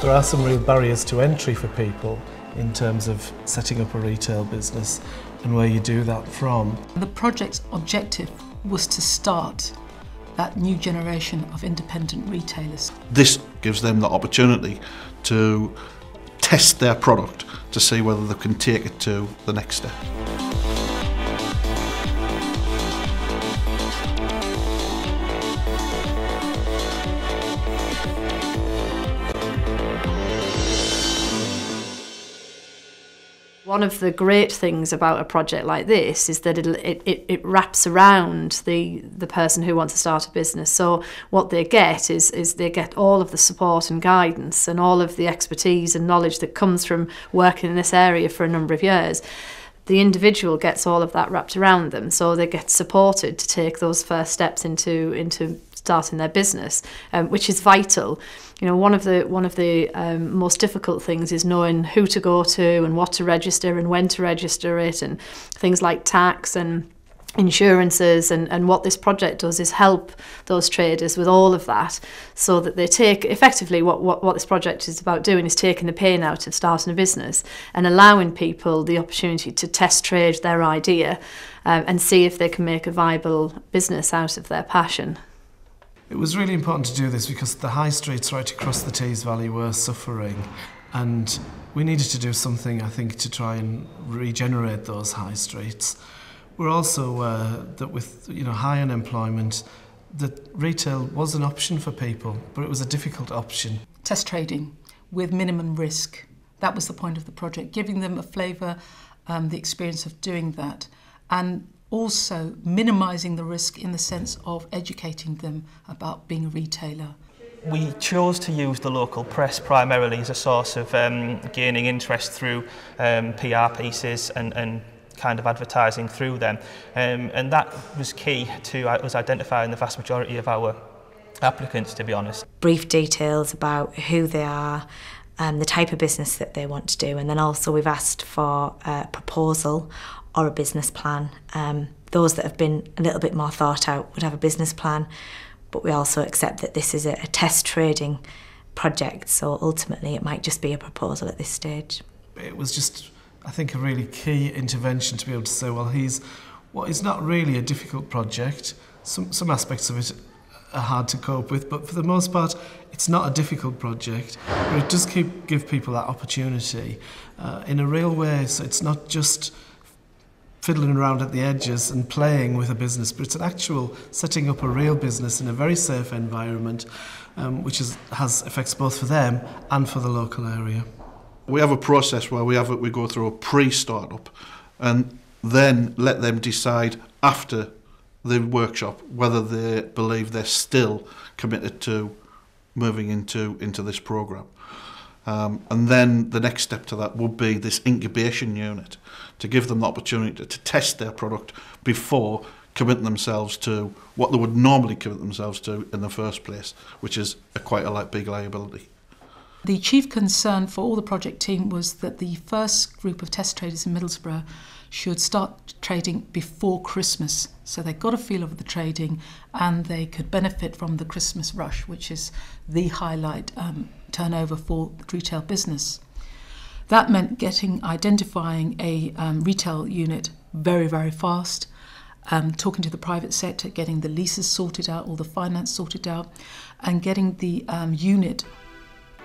There are some real barriers to entry for people in terms of setting up a retail business and where you do that from. The project's objective was to start that new generation of independent retailers. This gives them the opportunity to test their product to see whether they can take it to the next step. One of the great things about a project like this is that it wraps around the person who wants to start a business. So what they get is they get all of the support and guidance and all of the expertise and knowledge that comes from working in this area for a number of years. The individual gets all of that wrapped around them, so they get supported to take those first steps into starting their business, which is vital. You know, one of the most difficult things is knowing who to go to and what to register and when to register it, and things like tax and insurances, and what this project does is help those traders with all of that, so that they take effectively what this project is about doing is taking the pain out of starting a business and allowing people the opportunity to test trade their idea and see if they can make a viable business out of their passion. It was really important to do this because the high streets right across the Tees Valley were suffering, and we needed to do something, I think, to try and regenerate those high streets. We're also aware that with high unemployment, that retail was an option for people, but it was a difficult option. Test trading with minimum risk. That was the point of the project, giving them a flavour, the experience of doing that, and also minimising the risk in the sense of educating them about being a retailer. We chose to use the local press primarily as a source of gaining interest through PR pieces and kind of advertising through them, and that was key to us identifying the vast majority of our applicants, to be honest. Brief details about who they are, the type of business that they want to do, and then also we've asked for a proposal or a business plan. Those that have been a little bit more thought out would have a business plan, but we also accept that this is a test trading project, so ultimately it might just be a proposal at this stage. It was just, I think, a really key intervention to be able to say, well, it's not really a difficult project. Some aspects of it are hard to cope with, but for the most part, it's not a difficult project. But it does give people that opportunity in a real way, so it's not just fiddling around at the edges and playing with a business, but it's an actual setting up a real business in a very safe environment, which has effects both for them and for the local area. We have a process where we go through a pre-startup and then let them decide after the workshop whether they believe they're still committed to moving into this programme. And then the next step to that would be this incubation unit to give them the opportunity to test their product before committing themselves to what they would normally commit themselves to in the first place, which is quite a big liability. The chief concern for all the project team was that the first group of test traders in Middlesbrough should start trading before Christmas, so they got a feel of the trading and they could benefit from the Christmas rush, which is the highlight turnover for the retail business. That meant identifying a retail unit very, very fast, talking to the private sector, getting the leases sorted out, all the finance sorted out, and getting the unit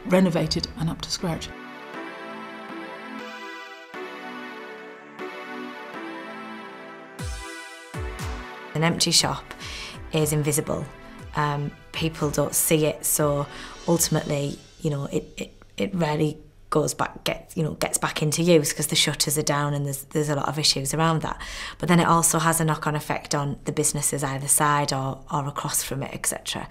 renovated and up to scratch. An empty shop is invisible. People don't see it, so ultimately, it rarely gets back into use because the shutters are down and there's a lot of issues around that. But then it also has a knock-on effect on the businesses either side or across from it, etc.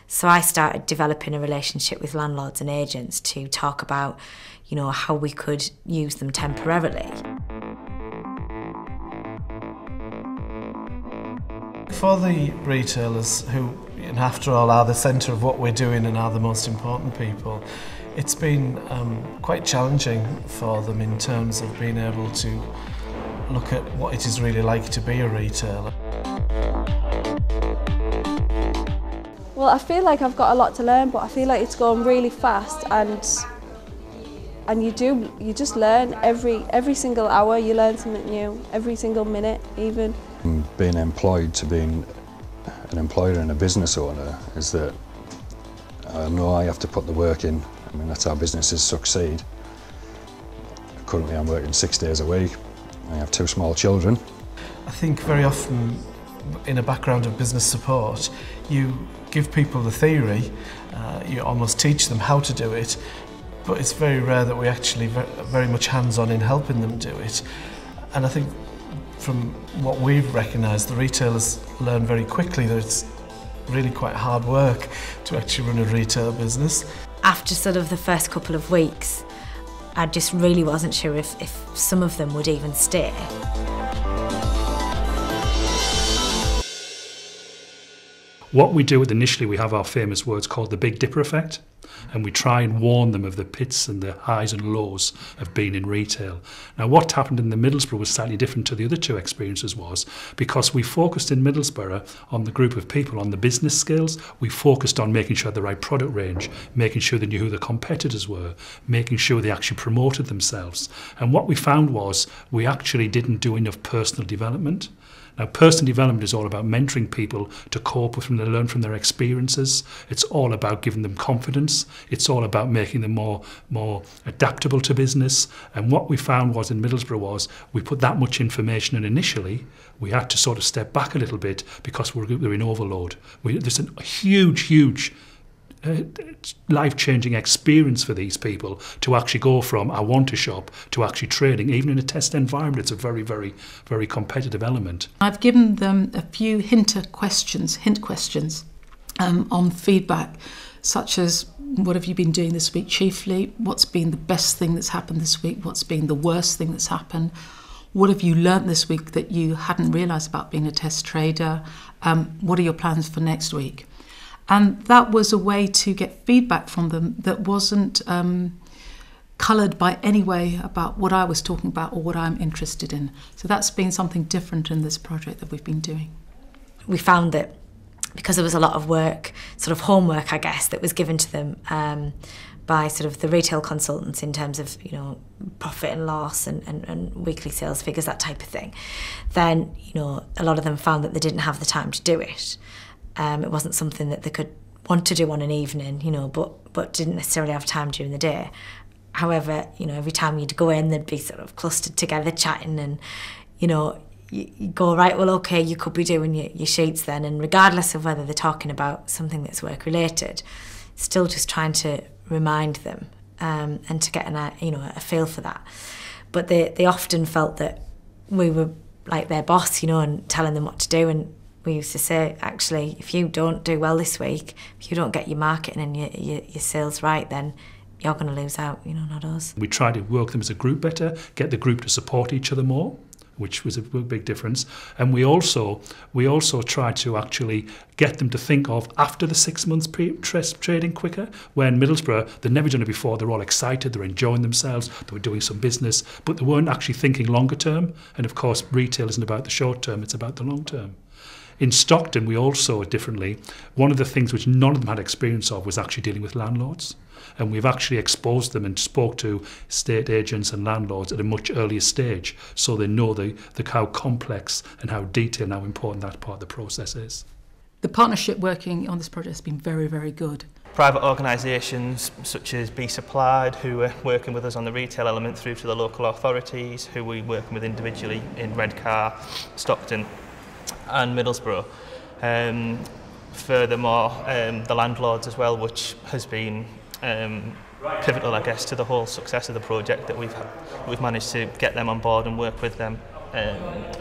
So I started developing a relationship with landlords and agents to talk about, how we could use them temporarily. For the retailers who, after all, are the centre of what we're doing and are the most important people, it's been quite challenging for them in terms of being able to look at what it is really like to be a retailer. Well, Well, I feel like I've got a lot to learn, but I feel like it's going really fast, and you just learn every single hour. You learn something new, every single minute even. Being employed to being an employer and a business owner is that I know I have to put the work in. I mean, that's how businesses succeed. Currently I'm working 6 days a week. I have 2 small children. I think very often in a background of business support, you give people the theory, you almost teach them how to do it, but it's very rare that we actually very much hands-on in helping them do it. And I think from what we've recognised, the retailers learn very quickly that it's really quite hard work to actually run a retail business. After sort of the first couple of weeks, I just really wasn't sure if some of them would even stay. What we do initially, we have our famous words called the Big Dipper effect, and we try and warn them of the pits and the highs and lows of being in retail. Now, what happened in the Middlesbrough was slightly different to the other 2 experiences was because we focused in Middlesbrough on the group of people, on the business skills. We focused on making sure the right product range, making sure they knew who the competitors were, making sure they actually promoted themselves. And what we found was we actually didn't do enough personal development. Now, personal development is all about mentoring people to cope with and to learn from their experiences. It's all about giving them confidence. It's all about making them more adaptable to business. And what we found was in Middlesbrough was we put that much information in initially. We had to sort of step back a little bit because we were in overload. There's a huge life-changing experience for these people to actually go from I want to shop to actually trading. Even in a test environment, it's a very, very, very competitive element. I've given them a few hint questions on feedback, such as what have you been doing this week chiefly? What's been the best thing that's happened this week? What's been the worst thing that's happened? What have you learnt this week that you hadn't realised about being a test trader? What are your plans for next week? And that was a way to get feedback from them that wasn't coloured by any way about what I was talking about or what I'm interested in. So that's been something different in this project that we've been doing. We found that because there was a lot of work, sort of homework, I guess, that was given to them by sort of the retail consultants in terms of, you know, profit and loss and weekly sales figures, that type of thing, then, you know, a lot of them found that they didn't have the time to do it. It wasn't something that they could want to do on an evening, you know, but didn't necessarily have time during the day. However, you know, every time you'd go in, they'd be sort of clustered together chatting and, you know, you go, right, well, okay, you could be doing your sheets then. And regardless of whether they're talking about something that's work-related, still just trying to remind them and to get a feel for that. But they often felt that we were like their boss, you know, and telling them what to do. And we used to say, actually, if you don't do well this week, if you don't get your marketing and your sales right, then you're going to lose out, you know, not us. We try to work them as a group better, get the group to support each other more, which was a big difference. And we also try to actually get them to think of after the 6 months trading quicker. When Middlesbrough, they'd never done it before, they're all excited, they're enjoying themselves, they were doing some business, but they weren't actually thinking longer term. And of course, retail isn't about the short term, it's about the long term. In Stockton, we also differently. One of the things which none of them had experience of was actually dealing with landlords. And we've actually exposed them and spoke to estate agents and landlords at a much earlier stage, so they know how complex and how detailed and how important that part of the process is. The partnership working on this project has been very, very good. Private organisations such as Be Supplied, who are working with us on the retail element, through to the local authorities, who we're working with individually in Redcar, Stockton and Middlesbrough. Furthermore, the landlords as well, which has been pivotal, I guess, to the whole success of the project, that we've managed to get them on board and work with them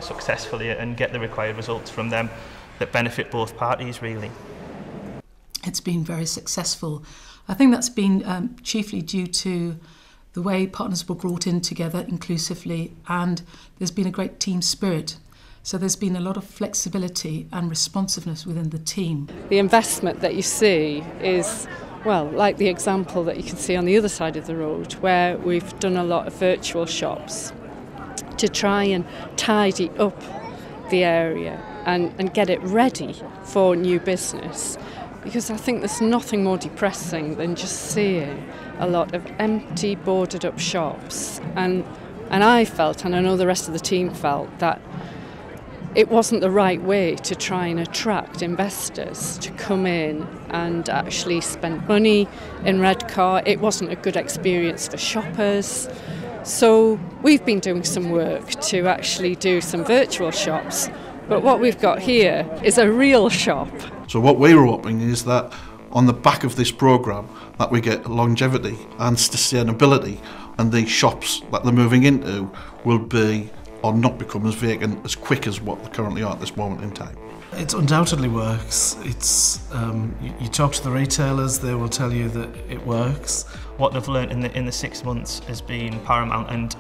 successfully and get the required results from them that benefit both parties, really. It's been very successful. I think that's been chiefly due to the way partners were brought in together inclusively, and there's been a great team spirit. So there's been a lot of flexibility and responsiveness within the team. The investment that you see is, well, like the example that you can see on the other side of the road, where we've done a lot of virtual shops to try and tidy up the area and get it ready for new business. because I think there's nothing more depressing than just seeing a lot of empty, boarded up shops. And I felt, and I know the rest of the team felt, that it wasn't the right way to try and attract investors to come in and actually spend money in Redcar. It wasn't a good experience for shoppers. So we've been doing some work to actually do some virtual shops. But what we've got here is a real shop. So what we were hoping is that on the back of this programme that we get longevity and sustainability, and these shops that they're moving into will be or not become as vacant as quick as what they currently are at this moment in time. It undoubtedly works. It's you talk to the retailers, they will tell you that it works. What they've learnt in the 6 months has been paramount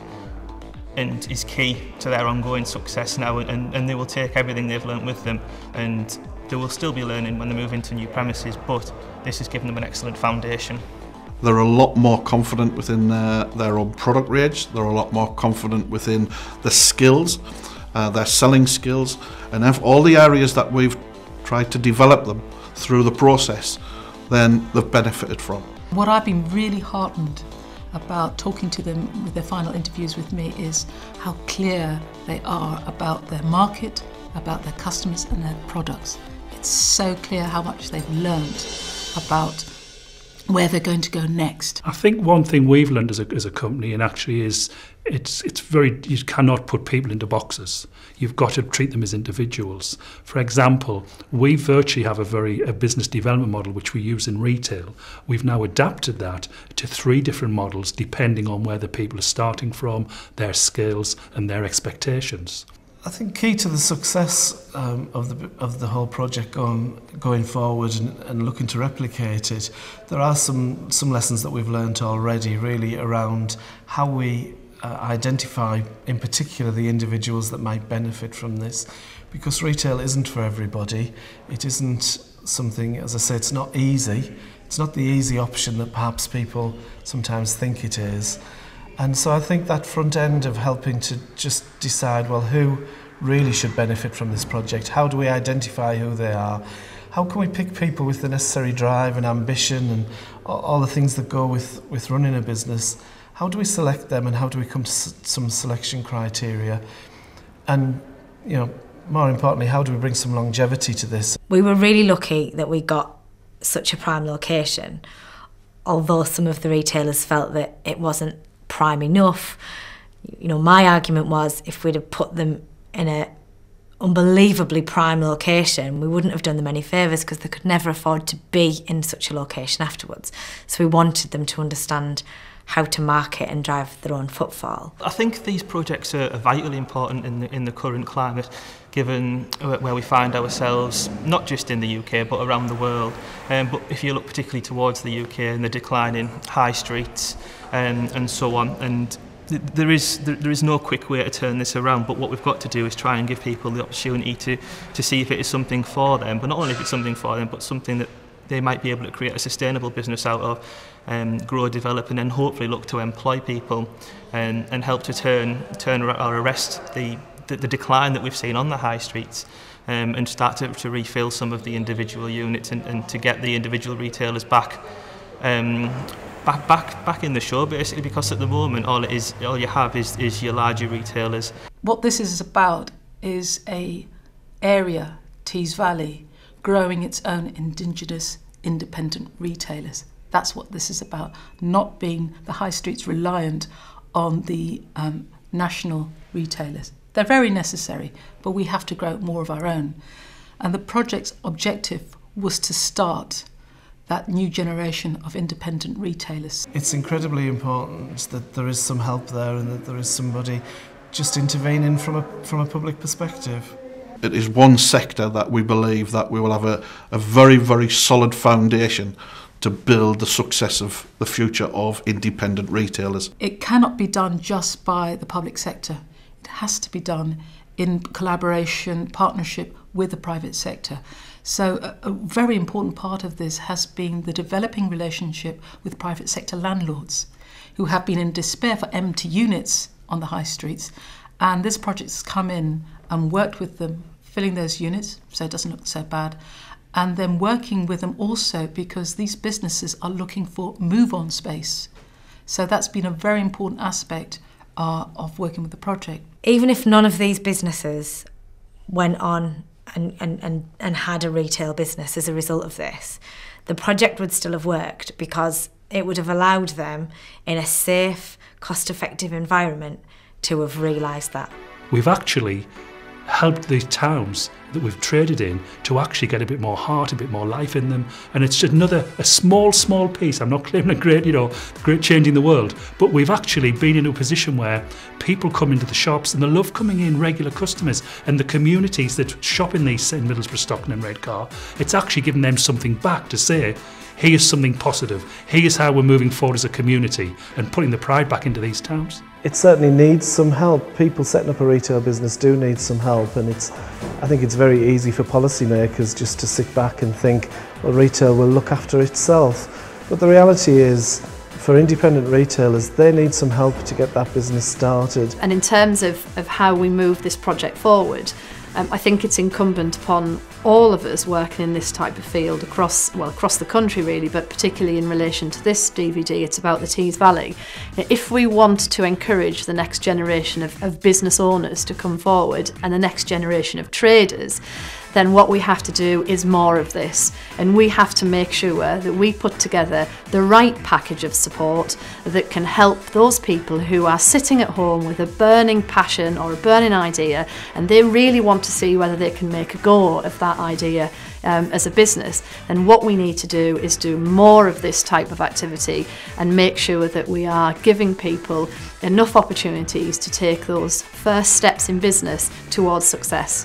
and is key to their ongoing success now, and they will take everything they've learnt with them, and they will still be learning when they move into new premises, but this has given them an excellent foundation. They're a lot more confident within their own product range, they're a lot more confident within the skills, their selling skills, and all the areas that we've tried to develop them through the process, then they've benefited from. What I've been really heartened about talking to them with their final interviews with me is how clear they are about their market, about their customers and their products. It's so clear how much they've learned about where they're going to go next. I think one thing we've learned as a company, and actually is, it's very, you cannot put people into boxes. You've got to treat them as individuals. For example, we virtually have a business development model which we use in retail. We've now adapted that to 3 different models depending on where the people are starting from, their skills and their expectations. I think key to the success of the whole project going forward and looking to replicate it, there are some lessons that we've learned already, really, around how we identify, in particular, the individuals that might benefit from this, because retail isn't for everybody. It isn't something, as I say, it's not easy. It's not the easy option that perhaps people sometimes think it is. And so I think that front end of helping to just decide, well, who really should benefit from this project? How do we identify who they are? How can we pick people with the necessary drive and ambition and all the things that go with running a business? How do we select them, and how do we come to some selection criteria? And, you know, more importantly, how do we bring some longevity to this? We were really lucky that we got such a prime location, although some of the retailers felt that it wasn't prime enough. You know, my argument was if we'd have put them in an unbelievably prime location, we wouldn't have done them any favours because they could never afford to be in such a location afterwards. So we wanted them to understand how to market and drive their own footfall. I think these projects are vitally important in the current climate, given where we find ourselves, not just in the UK but around the world. But if you look particularly towards the UK and the decline in high streets and so on, and there is no quick way to turn this around, but what we've got to do is try and give people the opportunity to see if it is something for them, but not only if it's something for them, but something that they might be able to create a sustainable business out of, grow, develop, and then hopefully look to employ people and help to turn or arrest the decline that we've seen on the high streets, and start to refill some of the individual units and to get the individual retailers back in the show, basically, because at the moment all you have is your larger retailers. What this is about is a area, Tees Valley, growing its own indigenous independent retailers. That's what this is about, not being the high streets reliant on the national retailers. They're very necessary, but we have to grow more of our own. And the project's objective was to start that new generation of independent retailers. It's incredibly important that there is some help there and that there is somebody just intervening from a public perspective. It is one sector that we believe that we will have a very, very solid foundation to build the success of the future of independent retailers. It cannot be done just by the public sector. It has to be done in collaboration, partnership with the private sector. So a very important part of this has been the developing relationship with private sector landlords who have been in despair for empty units on the high streets. And this project has come in and worked with them, filling those units, so it doesn't look so bad, and then working with them also because these businesses are looking for move-on space. So that's been a very important aspect of working with the project. Even if none of these businesses went on and had a retail business as a result of this, the project would still have worked because it would have allowed them in a safe, cost-effective environment to have realised that. We've actually helped these towns that we've traded in to actually get a bit more heart, a bit more life in them. And it's just a small piece. I'm not claiming a great change in the world, but we've actually been in a position where people come into the shops and they love coming in, regular customers, and the communities that shop in these in Middlesbrough, Stockton and Redcar, it's actually given them something back to say, here's something positive, here's how we're moving forward as a community and putting the pride back into these towns. It certainly needs some help. People setting up a retail business do need some help, and I think it's very easy for policymakers just to sit back and think, well, retail will look after itself. But the reality is, for independent retailers, they need some help to get that business started. And in terms of how we move this project forward, I think it's incumbent upon all of us working in this type of field across the country really, but particularly in relation to this DVD, it's about the Tees Valley. If we want to encourage the next generation of business owners to come forward and the next generation of traders, then what we have to do is more of this, and we have to make sure that we put together the right package of support that can help those people who are sitting at home with a burning passion or a burning idea, and they really want to see whether they can make a go of that idea as a business. And what we need to do is do more of this type of activity and make sure that we are giving people enough opportunities to take those first steps in business towards success.